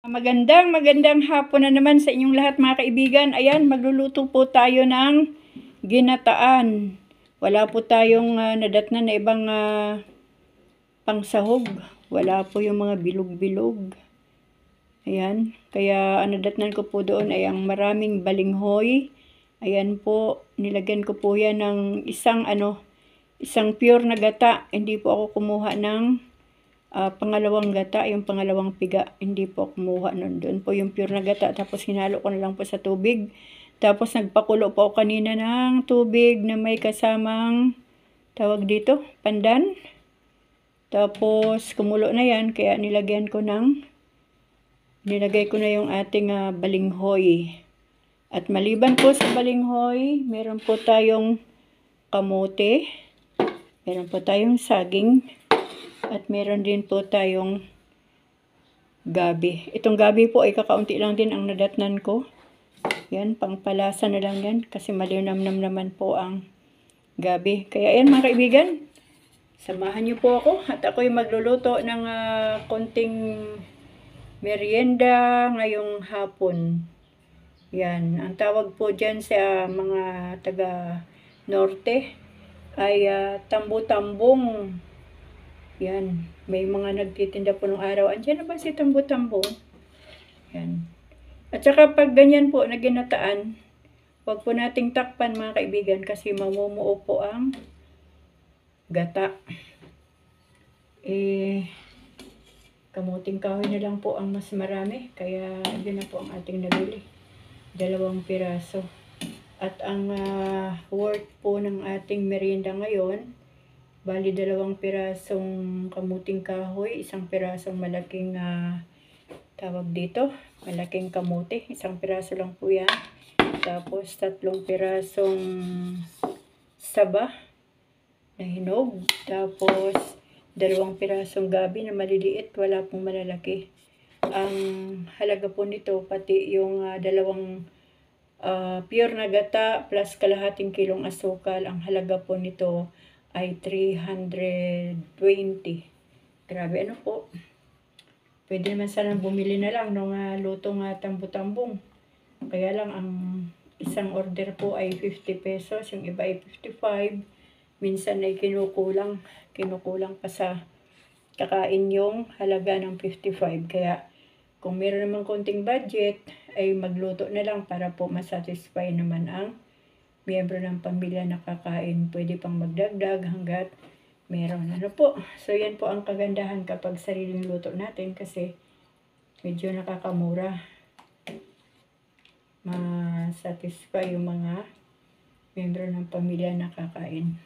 Magandang hapon na naman sa inyong lahat mga kaibigan. Ayan, magluluto po tayo ng ginataan. Wala po tayong nadatnan na ibang pangsahog. Wala po yung mga bilog-bilog. Ayan, kaya ang nadatnan ko po doon ay ang maraming balinghoy. Ayan po, nilagyan ko po yan ng isang pure na gata. Hindi po ako kumuha ng pangalawang gata, yung pangalawang piga, hindi po kumuha nun. Doon po yung pure na gata, tapos hinalo ko na lang po sa tubig. Tapos nagpakulo po ako kanina ng tubig na may kasamang, tawag dito, pandan. Tapos kumulo na yan, kaya nilagay ko na yung ating balinghoy. At maliban po sa balinghoy, meron po tayong kamote, meron po tayong saging, at meron din po tayong gabi. Itong gabi po ay kakaunti lang din ang nadatnan ko. Yan, pangpalasa na lang yan kasi malinamnam naman po ang gabi. Kaya yan mga kaibigan, samahan niyo po ako at ako'y magluluto ng konting merienda ngayong hapon. Yan, ang tawag po dyan sa mga taga norte ay tambo-tambong. Yan, may mga nagtitinda po ng araw. Andiyan na ba si tambo-tambong? Yan. At saka pag ganyan po na ginataan, huwag po nating takpan mga kaibigan kasi mamumuo po ang gata. Kamuting kahoy na lang po ang mas marami. Kaya yun na po ang ating nabili. 2 piraso. At ang worth po ng ating merienda ngayon, bali 2 pirasong kamuting kahoy, 1 pirasong malaking tawag dito, malaking kamuti, 1 piraso lang po yan. Tapos 3 pirasong saba na hinog. Tapos 2 pirasong gabi na maliliit, wala pong malalaki. Ang halaga po nito, pati yung 2 pure na gata plus kalahating kilong asukal, ang halaga po nito ay 320. Grabe, ano po. Pwede naman sana bumili na lang ng lutong tambo-tambong. Kaya lang, ang isang order po ay 50 pesos. Yung iba ay 55. Minsan ay kinukulang pa sa kakain yung halaga ng 55. Kaya, kung meron naman konting budget, ay magluto na lang para po masatisfy naman ang miyembro ng pamilya na kakain. Pwede pang magdagdag hanggat meron. Ano po? So, yan po ang kagandahan kapag sariling luto natin kasi medyo nakakamura. Masatisfy yung mga miyembro ng pamilya na kakain.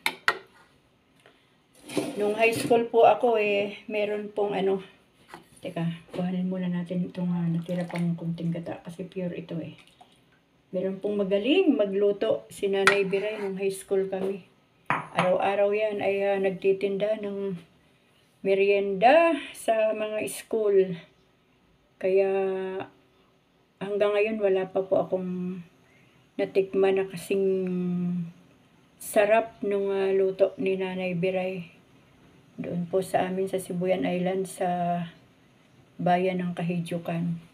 Nung high school po ako meron pong teka, kuhanin muna natin itong natira pang kunting gata kasi pure ito Meron pong magaling magluto si Nanay Biray nung high school kami. Araw-araw yan ay nagtitinda ng merienda sa mga school. Kaya hanggang ngayon wala pa po akong natikman na kasing sarap nung luto ni Nanay Biray. Doon po sa amin sa Sibuyan Island sa bayan ng Kahidjukan.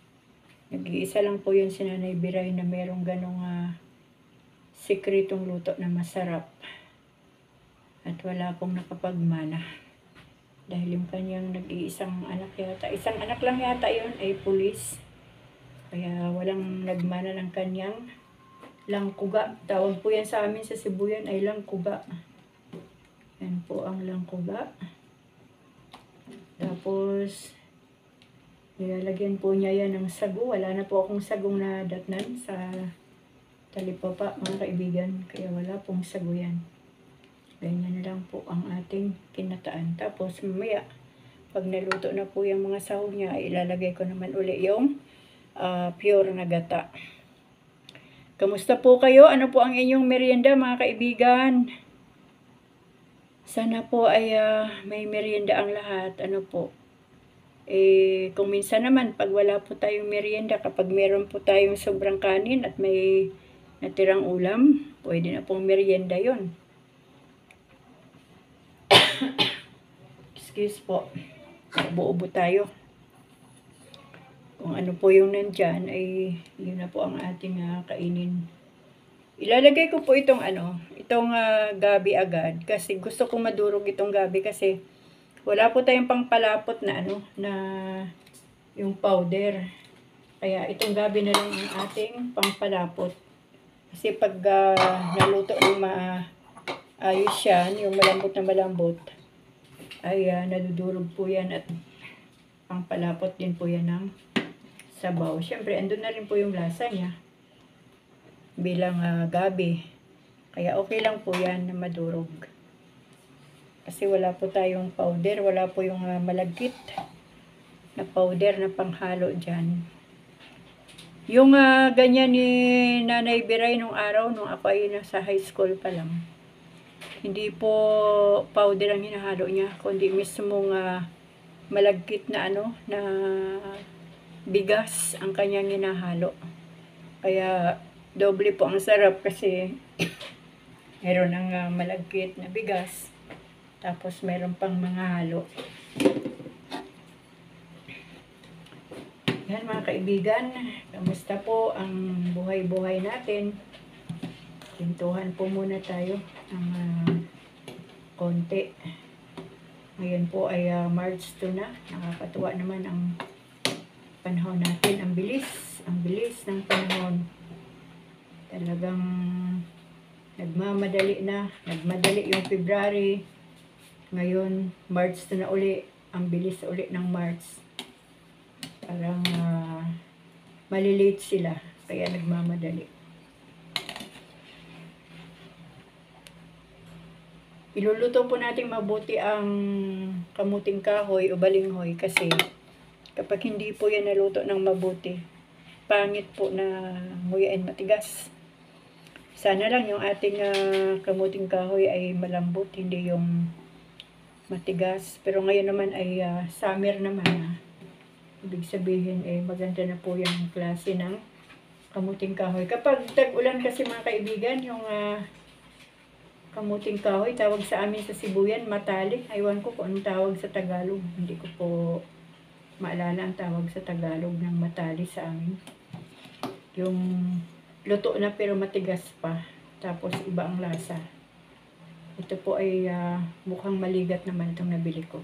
Nag-iisa lang po yun si Nanay Biray na merong ganong sikretong luto na masarap. At wala pong nakapagmana. Dahil yung kanyang nag-iisang anak yata, isang anak lang yata yun ay pulis. Kaya walang nagmana ng kanyang langkuga. Tawag po yan sa amin sa Sibuyan ay langkuga. Yan po ang langkuga. Tapos nilalagyan po niya yan ng sago. Wala na po akong sagong na datnan sa talipapa mga kaibigan. Kaya wala pong sago yan. Ganyan na lang po ang ating kinataan. Tapos mamaya, pag naluto na po yung mga sahog niya, ilalagay ko naman uli yung pure na gata. Kamusta po kayo? Ano po ang inyong merienda mga kaibigan? Sana po ay may merienda ang lahat. Ano po? Kung minsan naman, pag wala po tayong merienda, kapag meron po tayong sobrang kanin at may natirang ulam, pwede na pong merienda yon. Excuse po. Ubo-ubo tayo. Kung ano po yung nandyan, ay yun na po ang ating kainin. Ilalagay ko po itong gabi agad. Kasi gusto kong madurog itong gabi kasi wala po tayong pangpalapot na na yung powder. Kaya itong gabi na lang ang ating pangpalapot. Kasi pag naluto ng ayos yan, yung malambot na malambot, ay nadudurog po yan at pangpalapot din po yan ng sabaw. Siyempre, andun na rin po yung lasa niya bilang gabi. Kaya okay lang po yan na madurog. Kasi wala po tayong powder, wala po yung malagkit na powder na panghalo dyan. Yung ganyan ni Nanay Biray nung araw, nung ako ay nasa high school pa lang, hindi po powder ang hinahalo niya, kundi mismong malagkit na na bigas ang kanyang hinahalo. Kaya doble po ang sarap kasi meron ng malagkit na bigas, tapos meron pang mga halo. Yan mga kaibigan, kamusta po ang buhay-buhay natin? Pintuhan po muna tayo ng konti. Ngayon po ay March 2 na. Nakakatuwa naman ang panahon natin. Ang bilis ng panahon. Talagang nagmamadali na. Nagmadali yung February. Ngayon, March 2 na uli. Ang bilis uli ng March. Parang malilate sila. Kaya nagmamadali. Iluluto po natin mabuti ang kamuting kahoy o balinghoy kasi kapag hindi po yan naluto ng mabuti, pangit po na nguyain, matigas. Sana lang yung ating kamuting kahoy ay malambot, hindi yung matigas. Pero ngayon naman ay summer naman. Ibig sabihin maganda na po yung klase ng kamuting kahoy. Kapag tag-ulan kasi mga kaibigan, yung kamuting kahoy, tawag sa amin sa Sibuyan, matalik. Aywan ko kung anong tawag sa Tagalog. Hindi ko po maalala ang tawag sa Tagalog ng matali sa amin. Yung luto na pero matigas pa. Tapos iba ang lasa. Ito po ay mukhang maligat naman itong nabili ko.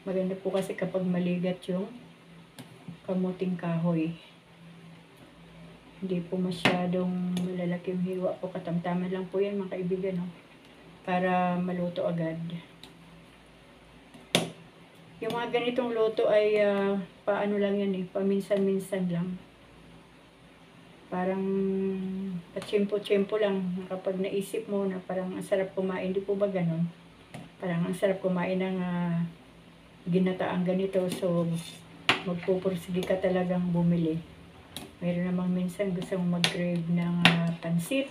Maganda po kasi kapag maligat yung kamuting kahoy. Hindi po masyadong malalaki yung hiwa po. Katamtaman lang po yan mga kaibigan. No? Para maluto agad. Yung mga ganitong luto ay paano lang yan paminsan-minsan lang. Parang patsyempo-tsyempo lang. Kapag naisip mo na parang ang sarap kumain. Hindi po ba ganon? Parang ang sarap kumain ng ginataang ganito. So magpupursige ka talagang bumili. Meron namang minsan gusto mong mag-crave ng pansit.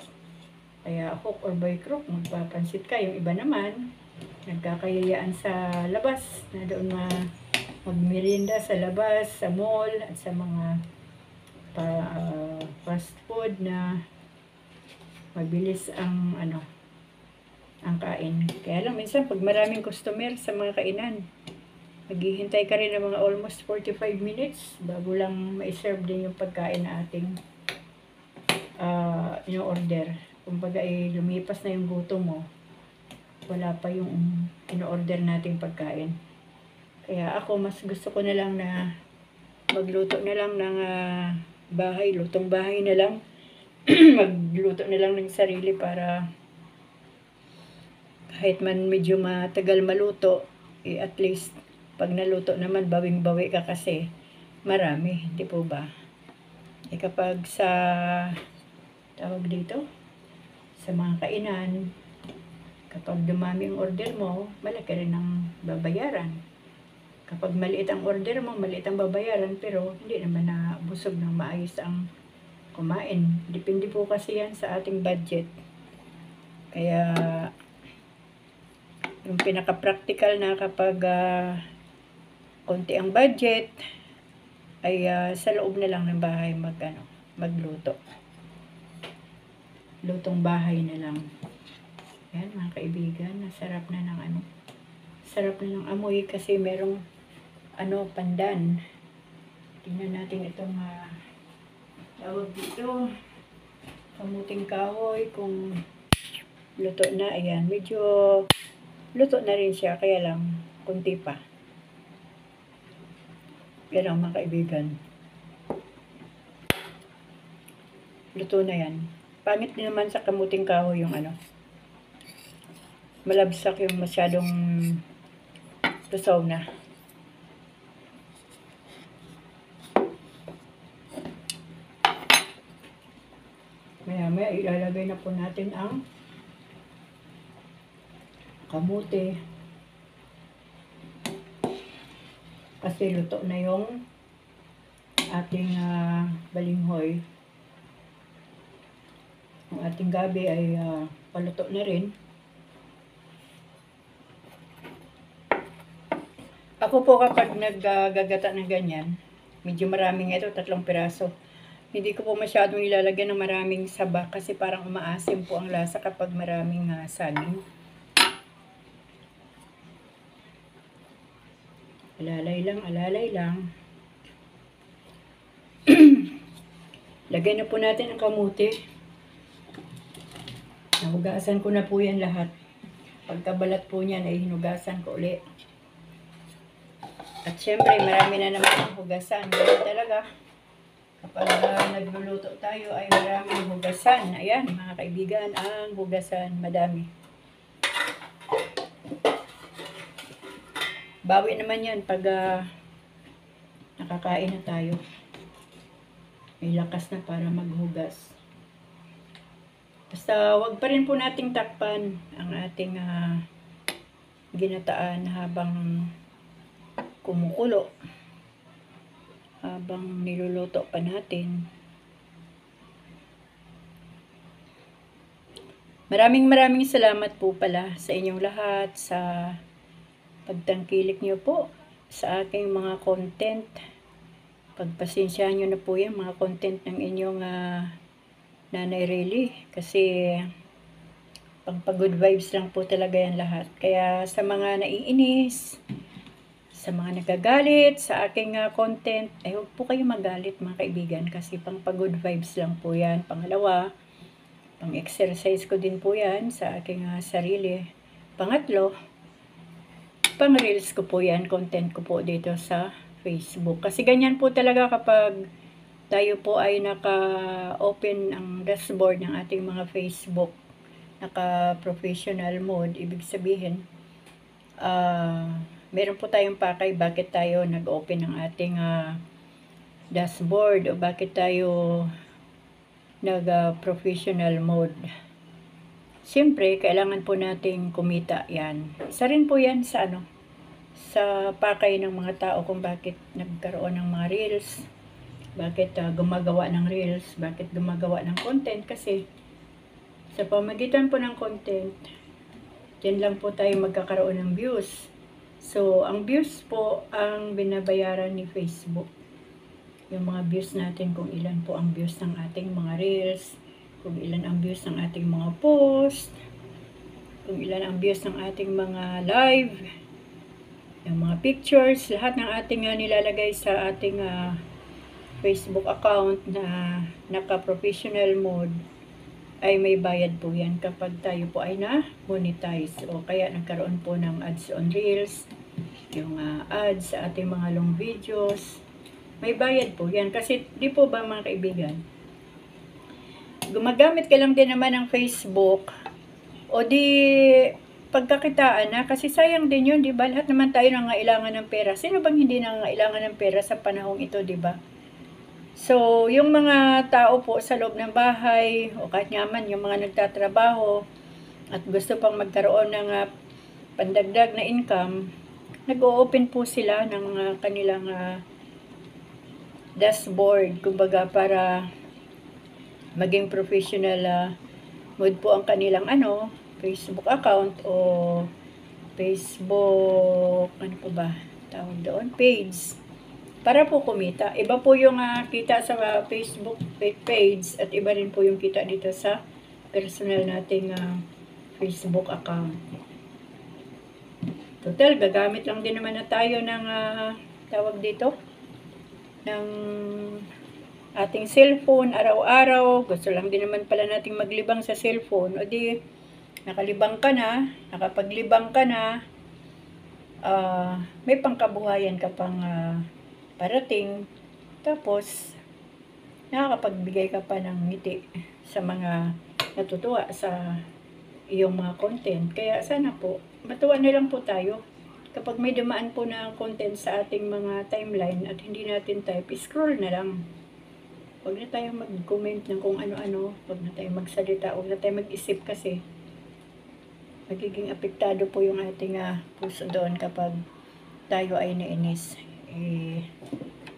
Kaya hook or by crook, magpapansit ka. Yung iba naman, nagkakayayaan sa labas. Na doon magmerienda sa labas, sa mall, at sa mga fast food na mabilis ang ang kain. Kaya lang minsan pag maraming customer sa mga kainan, maghihintay ka rin ng mga almost 45 minutes bago lang ma-serve din yung pagkain na ating ino-order. Kumbaga lumipas na yung gutom mo, wala pa yung ino-order nating pagkain. Kaya ako mas gusto ko na lang na magluto na lang ng bahay, lutong bahay na lang. Magluto na lang ng sarili para kahit man medyo matagal maluto, at least pag naluto naman, bawing-bawi ka kasi marami, di po ba? Kapag sa tawag dito, sa mga kainan, kapag dumami ang order mo, malaki rin ang babayaran. Kapag maliit ang order mo, maliit ang babayaran, pero hindi naman na busog ng maayos ang kumain. Depende po kasi yan sa ating budget. Kaya yung pinaka-practical na kapag konti ang budget, ay sa loob na lang ng bahay magluto. Lutong bahay na lang. Yan mga kaibigan, nasarap na ng sarap na ng amoy kasi merong pandan. Tingnan natin itong tawag dito, kamuting kahoy, kung luto na. Ayan, medyo luto na rin siya, kaya lang kunti pa. Yan ang mga kaibigan. Luto na yan. Pangit din naman sa kamuting kahoy yung malabsak, yung masyadong tusaw na. Maya ilalagay na po natin ang kamote. Kasi luto na yung ating balinghoy. Ang ating gabi ay paluto na rin. Ako po kapag naggagata ng ganyan, medyo maraming ito, 3 piraso. Hindi ko po masyadong ilalagyan ng maraming saba kasi parang umaasim po ang lasa kapag maraming saging. Alalay lang. Lagay na po natin ang kamote. Nahugasan ko na po yan lahat. Pagkabalat po niyan ay hinugasan ko ulit. At syempre, marami na naman ang hugasan. Ganyan talaga. Kapag nagluluto tayo ay maraming hugasan. Ayan, mga kaibigan, ang hugasan, madami. Bawi naman yan pag nakakain na tayo. May lakas na para maghugas. Basta wag pa rin po nating takpan ang ating ginataan habang kumukulo. Habang niluluto pa natin. Maraming salamat po pala sa inyong lahat sa pagtangkilik niyo po sa aking mga content. Pagpasensyahan niyo na po yan mga content ng inyong Nanay Riley. Kasi pag-good vibes lang po talaga yan lahat. Kaya sa mga naiinis, sa mga nagagalit sa aking content, ay huwag po kayo magalit mga kaibigan kasi pang-good vibes lang po yan. Pangalawa, pang-exercise ko din po yan sa aking sarili. Pangatlo, pang-reels ko po yan, content ko po dito sa Facebook. Kasi ganyan po talaga kapag tayo po ay naka-open ang dashboard ng ating mga Facebook, naka-professional mode, ibig sabihin, meron po tayong pakay bakit tayo nag-open ng ating dashboard o bakit tayo nag-professional mode. Siyempre, kailangan po nating kumita yan. Isa rin po yan sa sa pakay ng mga tao kung bakit nagkaroon ng mga reels, bakit gumagawa ng reels, bakit gumagawa ng content. Kasi sa pamagitan po ng content, yan lang po tayo magkakaroon ng views. So, ang views po ang binabayaran ni Facebook. Yung mga views natin, kung ilan po ang views ng ating mga reels, kung ilan ang views ng ating mga post, kung ilan ang views ng ating mga live, yung mga pictures, lahat ng ating nilalagay sa ating Facebook account na naka-professional mode, ay may bayad po yan kapag tayo po ay na-monetize o kaya nagkaroon po ng ads on reels, yung ads sa ating mga long videos, may bayad po yan. Kasi di po ba mga kaibigan, gumagamit ka lang din naman ng Facebook o di pagkakitaan na, kasi sayang din yun, di ba? Lahat naman tayo nangailangan ng pera. Sino bang hindi nangailangan ng pera sa panahong ito, di ba? So, yung mga tao po sa loob ng bahay, o kahit naman yung mga nagtatrabaho, at gusto pang magkaroon ng pandagdag na income, nag-o-open po sila ng kanilang dashboard, kumbaga para maging professional mode po ang kanilang Facebook account o Facebook, ano po ba tawag doon, page. Para po kumita. Iba po yung kita sa Facebook page at iba rin po yung kita dito sa personal nating Facebook account. Total, gagamit lang din naman na tayo ng tawag dito, ng ating cellphone araw-araw. Gusto lang din naman pala nating maglibang sa cellphone. O di, nakalibang ka na, nakapaglibang ka na, may pangkabuhayan ka pang parating. Tapos, nakakapagbigay ka pa ng ngiti sa mga natutuwa sa iyong mga content. Kaya sana po, matuwa na lang po tayo. Kapag may dumaan po na content sa ating mga timeline at hindi natin type, scroll na lang. Huwag na tayong mag-comment ng kung ano-ano. Huwag na tayong magsalita. Huwag na tayong mag-isip kasi magiging apektado po yung ating puso doon kapag tayo ay nainis.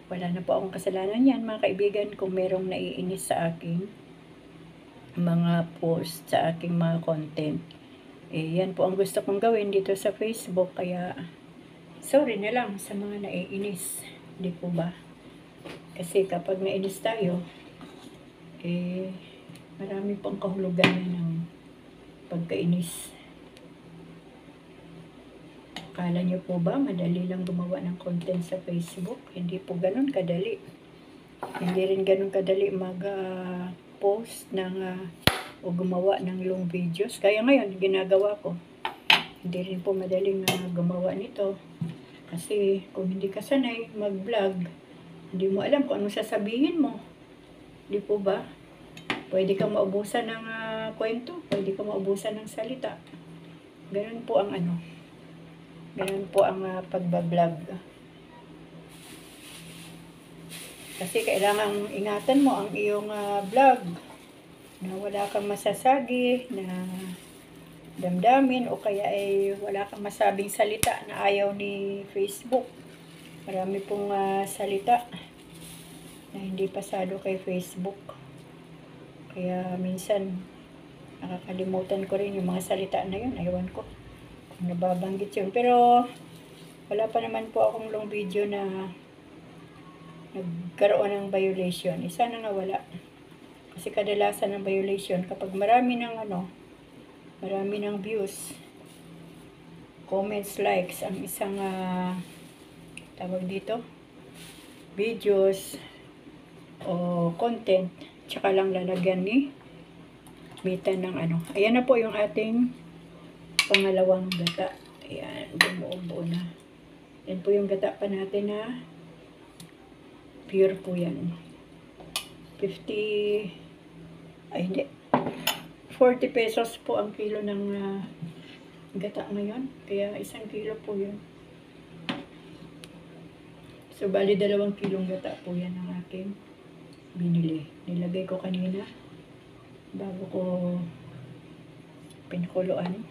Wala na po akong kasalanan yan, mga kaibigan, kung merong naiinis sa aking mga post, sa aking mga content. Yan po ang gusto kong gawin dito sa Facebook, kaya sorry na lang sa mga naiinis. Hindi po ba? Kasi kapag nainis tayo, marami pong kahulugan ng pagkainis. Akala niyo po ba madali lang gumawa ng content sa Facebook? Hindi po ganun kadali. Hindi rin ganun kadali mag-post ng o gumawa ng long videos. Kaya ngayon, ginagawa ko. Hindi rin po madaling gumawa nito. Kasi kung hindi ka sanay mag-vlog, hindi mo alam kung anong sasabihin mo. Hindi po ba? Pwede kang maubusan ng kwento. Pwede kang maubusan ng salita. Ganun po ang ganun po ang pagbablog. Kasi kailangang ingatan mo ang iyong vlog na wala kang masasagi, na damdamin, o kaya ay wala kang masabing salita na ayaw ni Facebook. Marami pong salita na hindi pasado kay Facebook. Kaya minsan nakakalimutan ko rin yung mga salita na yun. Ayawan ko kung nababanggit yun. Pero wala pa naman po akong long video na nagkaroon ng violation. Isa na nga wala. Kasi kadalasan ng violation kapag marami ng views, comments, likes, ang isang tawag dito, videos o content, tsaka lang lalagyan ni Mita ng Ayan na po yung ating pangalawang gata. Ayan, bumuo na. Yan po yung gata pa natin na pure po yan. 40 pesos po ang kilo ng gata ngayon. Kaya 1 kilo po yun. So, bali 2 kilong gata po yan ang aking binili. Nilagay ko kanina bago ko pinakuluan.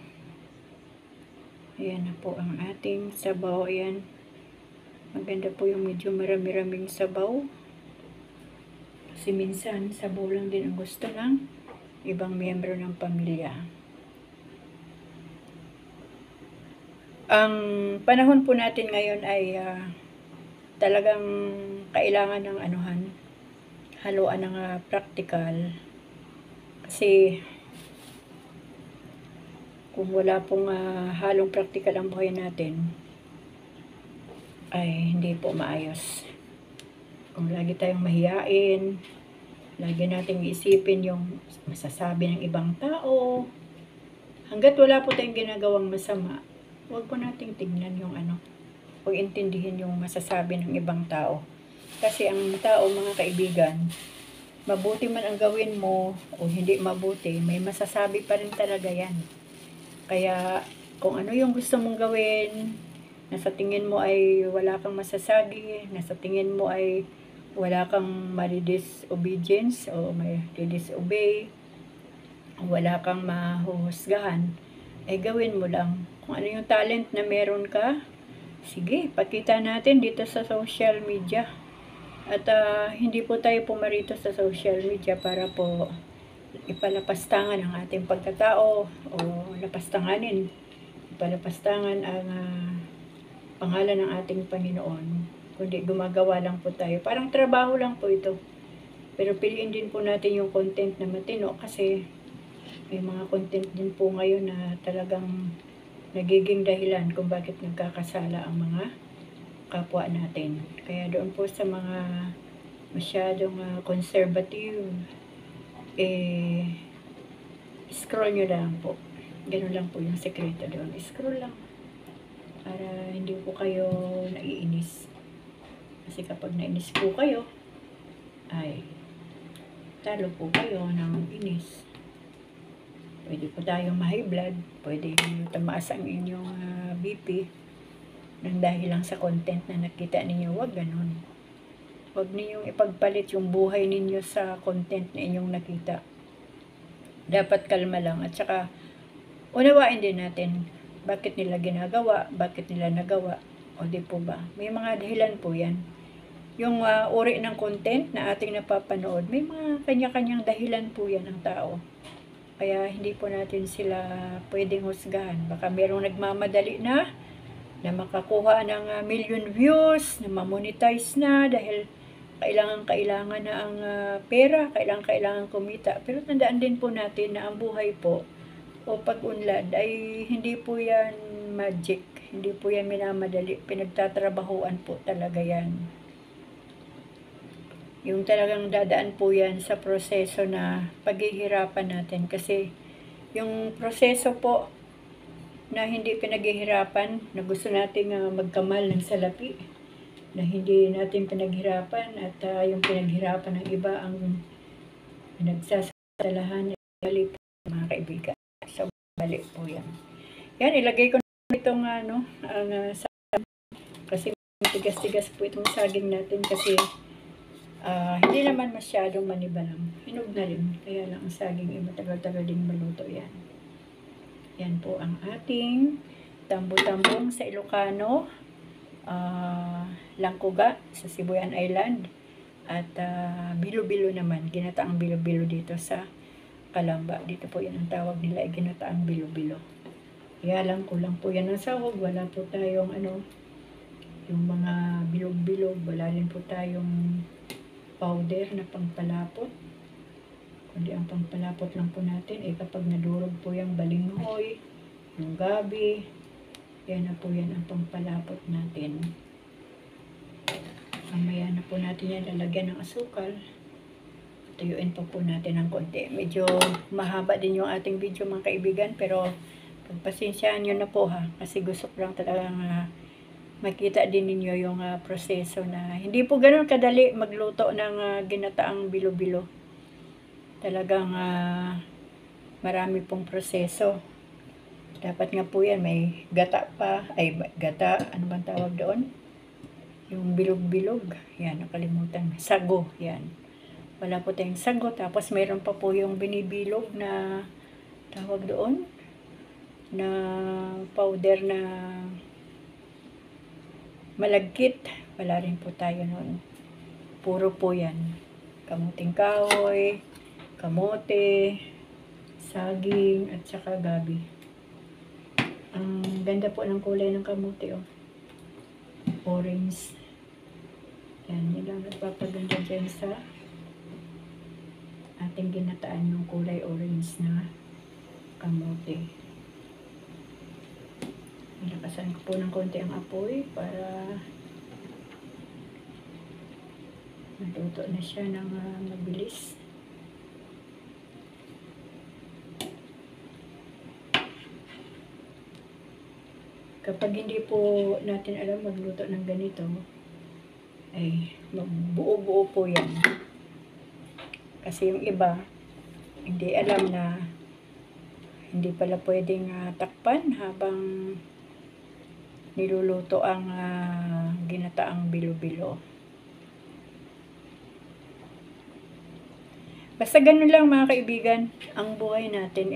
Ayan na po ang ating sabaw. Ayan. Maganda po yung medyo marami-raming sabaw. Kasi minsan, sabaw lang din ang gusto ng ibang miyembro ng pamilya. Ang panahon po natin ngayon ay talagang kailangan ng haluan ng practical. Kasi kung wala pong halong practical ang buhay natin, ay hindi po maayos. Kung lagi tayong mahiyain, lagi nating isipin yung masasabi ng ibang tao, hanggat wala po tayong ginagawang masama, huwag po nating tignan yung huwag intindihin yung masasabi ng ibang tao. Kasi ang tao, mga kaibigan, mabuti man ang gawin mo o hindi mabuti, may masasabi pa rin talaga yan. Kaya kung ano yung gusto mong gawin, nasa tingin mo ay wala kang masasagi, nasa tingin mo ay wala kang madi-disobedience o may disobey, wala kang mahuhusgahan, ay gawin mo lang. Kung ano yung talent na meron ka, sige, pakita natin dito sa social media. At hindi po tayo pumarito sa social media para po ipalapastangan ang ating pagkatao o ipalapastangan ang pangalan ng ating Panginoon. Kundi gumagawa lang po tayo. Parang trabaho lang po ito. Pero piliin din po natin yung content na matino kasi may mga content din po ngayon na talagang nagiging dahilan kung bakit nagkakasala ang mga kapwa natin. Kaya doon po sa mga masyadong conservative, scroll nyo lang po. Ganun lang po yung sekreto doon. Scroll lang. Para hindi po kayo naiinis. Kasi kapag nainis po kayo, ay talo po kayo ng inis. Pwede po tayong ma-high blood. Pwede tumaas ang inyong BP nang dahil lang sa content na nakita ninyo. Huwag ganun. Huwag ninyong ipagpalit yung buhay ninyo sa content na inyong nakita. Dapat kalma lang. At saka, unawain din natin bakit nila ginagawa, bakit nila nagawa. O di po ba? May mga dahilan po yan. Yung uri ng content na ating napapanood, may mga kanya-kanyang dahilan po yan ng tao. Kaya hindi po natin sila pwedeng husgahan. Baka merong nagmamadali na makakuha ng million views, na mamonetize na dahil kailangan na ang pera, kailangan kumita. Pero tandaan din po natin na ang buhay po o pag-unlad ay hindi po yan magic. Hindi po yan minamadali. Pinagtatrabahuan po talaga yan. Yung talagang dadaan po yan sa proseso na paghihirapan natin. Kasi yung proseso po na hindi pinaghihirapan, na gusto nating magkamal ng salapi, na hindi natin pinaghirapan at yung pinaghirapan ng iba ang nagsasalahan, bali po mga kaibigan. So, bali po yan. Yan, ilagay ko na itong kasi tigas-tigas po itong saging natin kasi hindi naman masyadong manibalang. Hinog na rin. Kaya lang ang saging ay matagal-tagal din maluto yan. Yan po ang ating tambo-tambong sa Ilocano, langkuga sa Sibuyan Island, at bilo-bilo naman. Ginataang bilo-bilo dito sa Calamba. Dito po yan ang tawag nila ay ginataang bilo-bilo. Kaya lang kulang po yan ng sahog. Wala po tayong yung mga bilog-bilog. Wala rin po tayong powder na pangpalapot. Kundi ang pangpalapot lang po natin ay kapag nadurog po yung balinghoy, yung gabi, yan na po yan ang pangpalapot natin. Mamaya na po natin yan lalagyan ng asukal. Tuyuin pa po natin ng konti. Medyo mahaba din yung ating video mga kaibigan, pero pagpasensyaan nyo na po ha, kasi gusto ko lang talagang makita din ninyo yung proseso na hindi po ganoon kadali magluto ng ginataang bilo-bilo. Talagang marami pong proseso. Dapat nga po yan, may gata pa, gata, ano bang tawag doon? Yung bilog-bilog, yan, nakalimutan. Sago, yan. Wala po tayong sago, tapos mayroon pa po yung binibilog na tawag doon, na powder na malagkit. Wala rin po tayo noon. Puro po yan. Kamuting kahoy, kamote, saging, at saka gabi. Ang ganda po ng kulay ng kamote, oh. Orange. Yan, yun lang nagpapaganda dyan sa ating ginataan yung kulay orange na kamote. Nilakasan ko po ng konti ang apoy para natuto na siya ng mabilis. Kapag hindi po natin alam magluto ng ganito, ay magbuo-buo po yan. Kasi yung iba, hindi alam na hindi pala pwedeng takpan habang niluluto ang ginataang bilo-bilo. Basta ganun lang mga kaibigan, ang buhay natin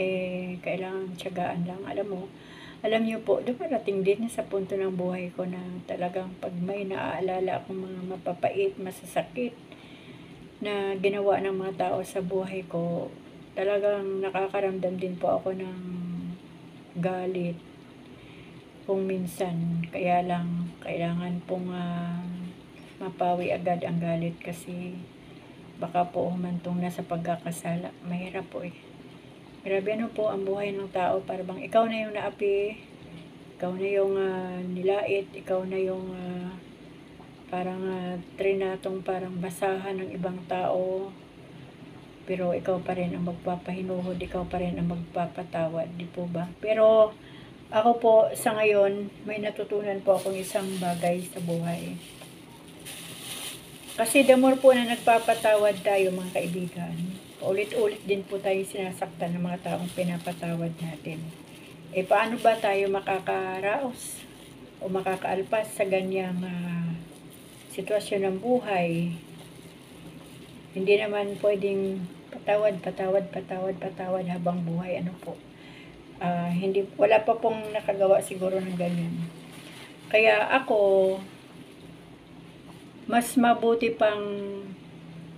kailangan tiyagaan lang. Alam niyo po, dumarating din sa punto ng buhay ko na talagang pag may naaalala akong mga mapapait, masasakit na ginawa ng mga tao sa buhay ko, talagang nakakaramdam din po ako ng galit. Kung minsan, kaya lang kailangan pong mapawi agad ang galit kasi baka po humantong na sa pagkakasala. Mahirap po Grabe po ang buhay ng tao, para bang ikaw na yung naapi, ikaw na yung nilait, ikaw na yung Parang trinatong parang basahan ng ibang tao, pero ikaw pa rin ang magpapahinuhod, ikaw pa rin ang magpapatawad, di po ba? Pero ako po sa ngayon, may natutunan po akong isang bagay sa buhay. Kasi the more po na nagpapatawad tayo mga kaibigan, ulit-ulit din po tayo sinasaktan ng mga taong pinapatawad natin. Paano ba tayo makakaraos o makakaalpas sa ganyang sitwasyon ng buhay? Hindi naman pwedeng patawad habang buhay. Ano po? Wala pa pong nakagawa siguro ng ganyan. Kaya ako, mas mabuti pang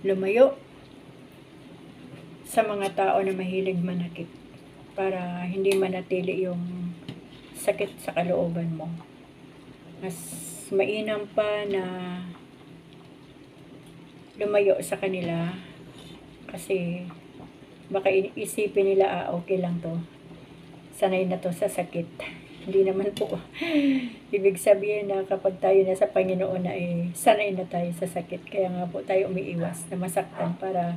lumayo sa mga tao na mahilig manakit para hindi manatili yung sakit sa kalooban mo. Mas mainam pa na lumayo sa kanila kasi baka isipin nila, okay lang to, sanay na to sa sakit. Hindi naman po ibig sabihin na kapag tayo na sa Panginoon na sanay na tayo sa sakit. Kaya nga po tayo umiiwas na masaktan para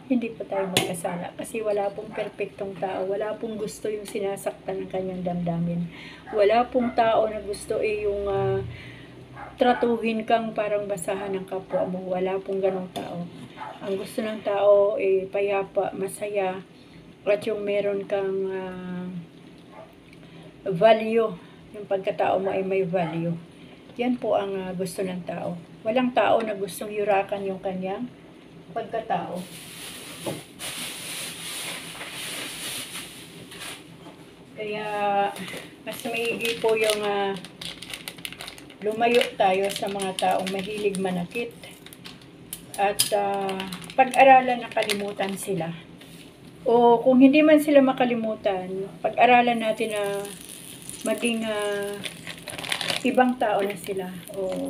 hindi po tayo magkasala. Kasi wala pong perpektong tao, wala pong gusto yung sinasaktan ng kanyang damdamin. Wala pong tao na gusto yung tratuhin kang parang basahan ng kapwa mo. Wala pong ganong tao. Ang gusto ng tao payapa, masaya, at yung meron kang value, yung pagkatao mo ay may value. Yan po ang gusto ng tao. Walang tao na gustong yurakan yung kanyang pagkatao. Kaya mas maigi po yung lumayo tayo sa mga taong mahilig manakit at pag-aralan na kalimutan sila. O kung hindi man sila makalimutan, pag-aralan natin na maging ibang tao na sila o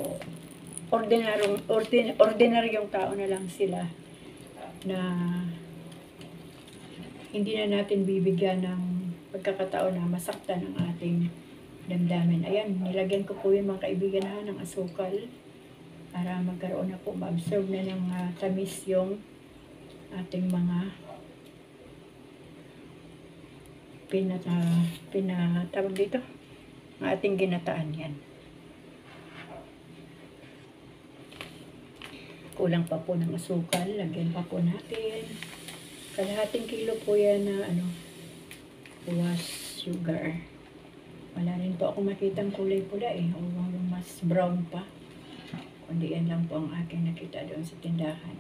ordinaryong tao na lang sila na hindi na natin bibigyan ng pagkakataon na masaktan ang ating damdamin. Ayan, nilagyan ko po yun mga kaibigan ng asukal para magkaroon na po, ma-absorb na ng tamis yung ating mga pinatawag dito, ang ating ginataan. Yan. Kulang pa po ng asukal, lagyan pa po natin. Kalahating kilo po yan na was sugar. Wala rin po ako makitang kulay pula o mas brown pa. Kundi yan lang po ang aking nakita doon sa tindahan.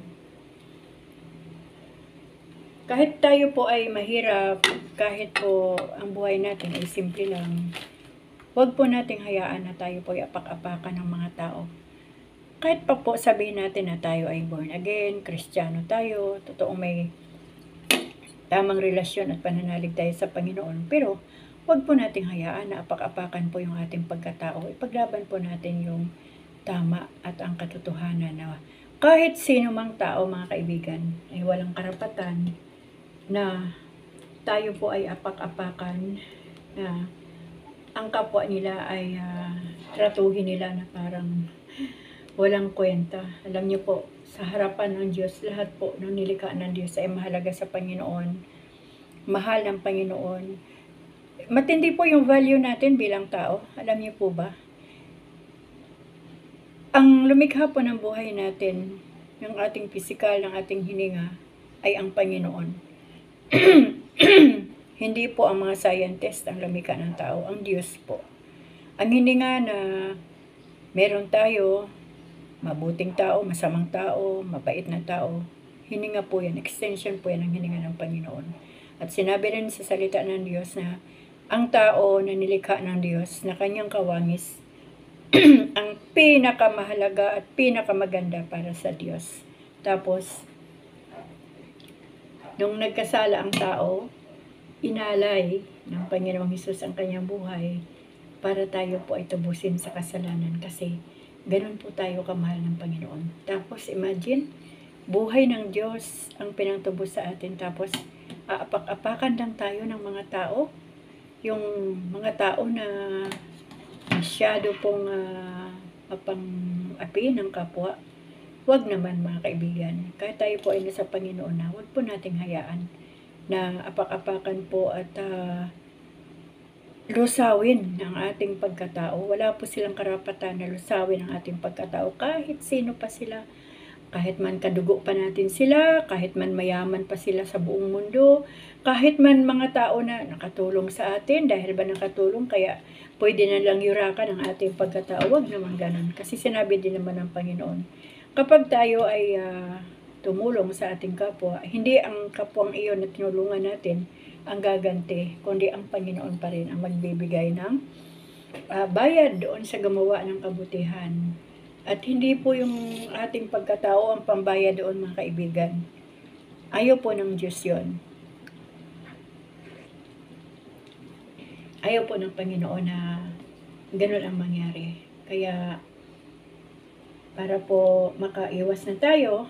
Kahit tayo po ay mahirap, kahit po ang buhay natin ay simple lang, huwag po nating hayaan na tayo po ay apak-apakan ng mga tao. Kahit pa po sabihin natin na tayo ay born again, Kristiyano tayo, totoong may tamang relasyon at pananalig tayo sa Panginoon, pero huwag po nating hayaan na apak-apakan po yung ating pagkatao. Ipaglaban po natin yung tama at ang katotohanan na kahit sino mang tao, mga kaibigan, ay walang karapatan na tayo po ay apak-apakan, na ang kapwa nila ay tratuhin nila na parang walang kwenta. Alam niyo po, sa harapan ng Diyos, lahat po ng nilikha ng Diyos ay mahalaga sa Panginoon. Mahal ng Panginoon. Matindi po yung value natin bilang tao. Alam niyo po ba? Ang lumikha po ng buhay natin, yung ating pisikal, ng ating hininga, ay ang Panginoon. Hindi po ang mga scientist ang lumikha ng tao, ang Diyos po. Ang hininga na meron tayo, mabuting tao, masamang tao, mabait na tao, hininga po yan, extension po yan ng hininga ng Panginoon. At sinabi rin sa salita ng Diyos na ang tao na nilikha ng Diyos na kanyang kawangis ang pinakamahalaga at pinakamaganda para sa Diyos. Tapos, nung nagkasala ang tao, inalay ng Panginoong Hesus ang kanyang buhay para tayo po ay tubusin sa kasalanan kasi ganun po tayo kamahal ng Panginoon. Tapos imagine, buhay ng Diyos ang pinangtubos sa atin, tapos aapak-apakan lang tayo ng mga tao, yung mga tao na masyado pong api ng kapwa. Huwag naman mga kaibigan. Kahit tayo po ay nasa Panginoon na, huwag po nating hayaan na apak-apakan po at lusawin ang ating pagkatao. Wala po silang karapatan na lusawin ang ating pagkatao kahit sino pa sila. Kahit man kadugo pa natin sila, kahit man mayaman pa sila sa buong mundo, kahit man mga tao na nakatulong sa atin, dahil ba nakatulong kaya pwede na lang yurakan ang ating pagkatao. Huwag naman ganun. Kasi sinabi din naman ng Panginoon, kapag tayo ay tumulong sa ating kapwa, hindi ang kapwang iyon na tinulungan natin ang gaganti, kundi ang Panginoon pa rin ang magbibigay ng bayad doon sa gumawa ng kabutihan. At hindi po yung ating pagkatao ang pambayad doon mga kaibigan. Ayaw po ng Diyos yun. Ayaw po ng Panginoon na ganun ang mangyari. Kaya para po makaiwas na tayo,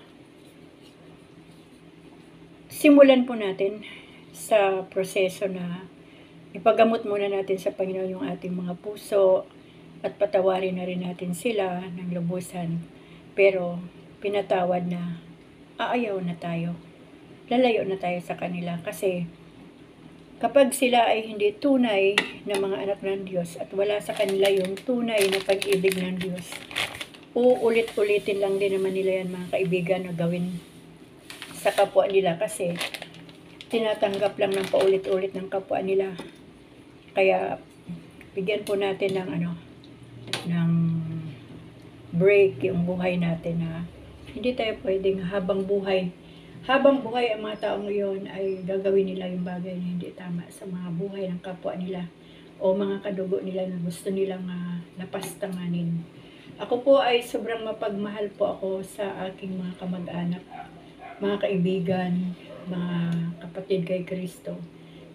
simulan po natin sa proseso na ipagamot muna natin sa Panginoon yung ating mga puso at patawarin na rin natin sila ng lubusan. Pero pinatawad na, aayaw na tayo. Lalayo na tayo sa kanila kasi kapag sila ay hindi tunay na mga anak ng Diyos at wala sa kanila yung tunay na pag-ibig ng Diyos, uulit-ulitin lang din naman nila yan mga kaibigan na gawin sa kapwa nila kasi tinatanggap lang ng paulit-ulit ng kapwa nila. Kaya bigyan po natin ng break yung buhay natin na hindi tayo pwedeng habang buhay ang mga taong yun ay gagawin nila yung bagay na hindi tama sa mga buhay ng kapwa nila o mga kadugo nila na gusto nilang lapastanganin. Ako po ay sobrang mapagmahal po ako sa aking mga kamag-anak, mga kaibigan, mga kapatid kay Kristo.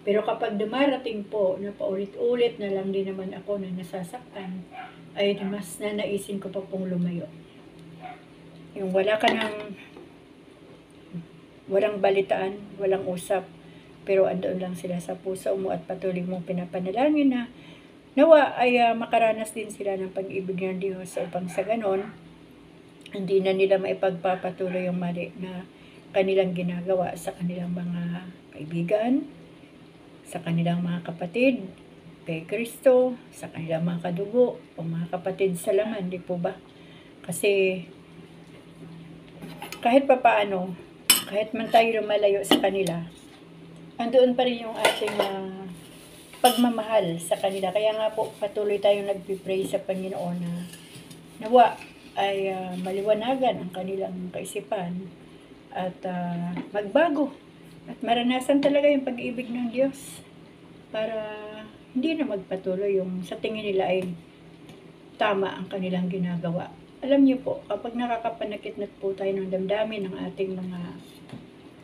Pero kapag dumarating po na paulit-ulit na lang din naman ako na nasasaktan, ay mas nanaisin ko pa pong lumayo. Yung walang balitaan, walang usap, pero andoon lang sila sa puso mo at patuloy mong pinapanalangin na nawa ay makaranas din sila ng pag-ibig ng Diyos upang sa ganon, hindi na nila maipagpapatuloy yung mali na kanilang ginagawa sa kanilang mga kaibigan, sa kanilang mga kapatid, kay Kristo, sa kanilang mga kadugo, o mga kapatid sa laman, di po ba? Kasi kahit papaano, kahit man tayo lumalayo sa kanila, andoon pa rin yung ating pagmamahal sa kanila. Kaya nga po, patuloy tayong nagpipray sa Panginoon na nawa ay maliwanagan ang kanilang kaisipan at magbago at maranasan talaga yung pag-ibig ng Diyos para hindi na magpatuloy yung sa tingin nila ay tama ang kanilang ginagawa. Alam niyo po, kapag nakakapanakit na po tayo ng damdamin ng ating mga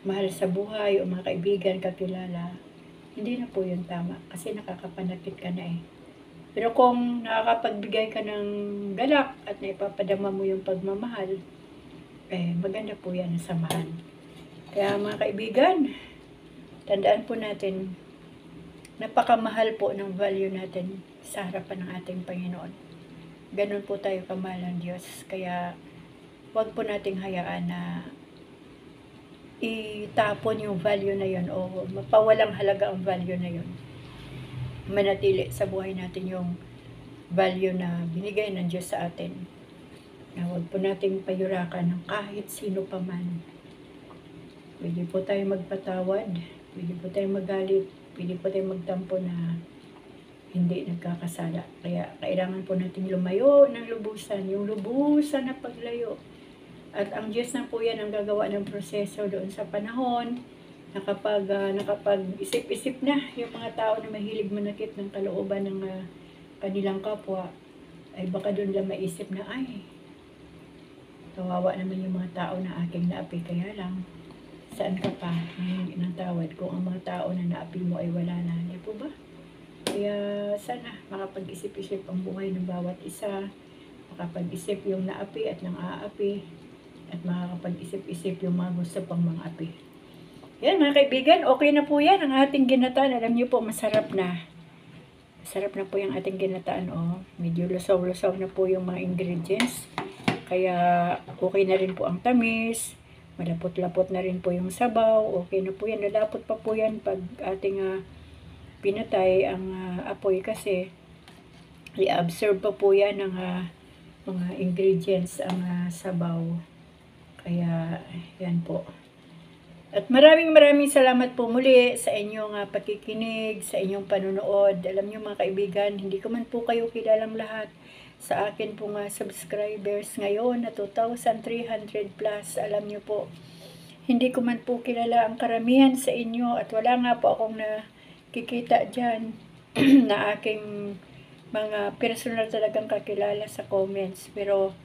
mahal sa buhay o mga kaibigan, kakilala, hindi na po yun tama kasi nakakapanakit ka na eh. Pero kung nakakapagbigay ka ng galak at naipapadama mo yung pagmamahal, maganda po yan ang samahan. Kaya mga kaibigan, tandaan po natin, napakamahal po ng value natin sa harapan ng ating Panginoon. Ganun po tayo kamahal ng Diyos. Kaya huwag po nating hayaan na itapon yung value na yun o mapawalang halaga ang value na yun. Manatili sa buhay natin yung value na binigay ng Diyos sa atin. Na huwag po nating payurakan ng kahit sino pa man. Pwede po tayo magpatawad, pwede po tayo magalit, pwede po tayo magtampo na hindi nagkakasala. Kaya kailangan po natin lumayo ng lubusan, yung lubusan na paglayo. At ang Diyos na po yan ang gagawa ng proseso doon sa panahon na kapag nakapag-isip-isip na yung mga tao na mahilig manakit ng kalooban ng kanilang kapwa, ay baka doon lang maisip na, ay, kawawa naman yung mga tao na aking naapi, kaya lang, saan ka pa ngayon ng tawad kung ang mga tao na naapi mo ay wala na, hindi po ba? Kaya sana makapag-isip-isip ang buhay ng bawat isa, makapag-isip yung naapi at nang aapi, at makakapag-isip-isip yung mga gusto pang mga api. Yan mga kaibigan, okay na po yan ang ating ginataan. Alam niyo po, masarap na. Masarap na po yung ating ginataan. Oh. Medyo lusaw-lusaw na po yung mga ingredients. Kaya okay na rin po ang tamis. Malapot-lapot na rin po yung sabaw. Okay na po yan. Lalapot pa po yan pag ating pinatay ang apoy kasi i-absorb pa po yan ng mga ingredients ang sabaw. Kaya yan po. At maraming salamat po muli sa inyong pakikinig, sa inyong panonood. Alam niyo mga kaibigan, hindi ko man po kayo kilalang lahat. Sa akin po subscribers ngayon na 2,300 plus, alam niyo po, hindi ko man po kilala ang karamihan sa inyo at wala nga po akong nakikita dyan na aking mga personal talagang kakilala sa comments. Pero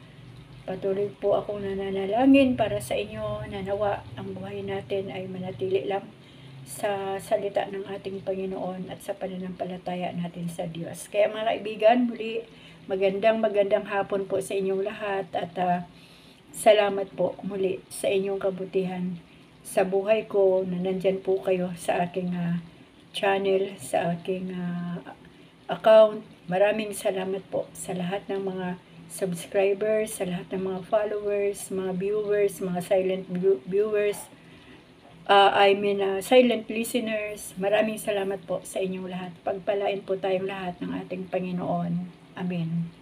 patuloy po akong nananalangin para sa inyo na nawa ang buhay natin ay manatili lang sa salita ng ating Panginoon at sa pananampalataya natin sa Diyos. Kaya mga kaibigan, muli magandang hapon po sa inyong lahat at salamat po muli sa inyong kabutihan sa buhay ko na nandyan po kayo sa aking channel, sa aking account. Maraming salamat po sa lahat ng mga subscribers, sa lahat ng mga followers, mga viewers, mga silent viewers, silent listeners. Maraming salamat po sa inyong lahat. Pagpalain po tayong lahat ng ating Panginoon. Amen.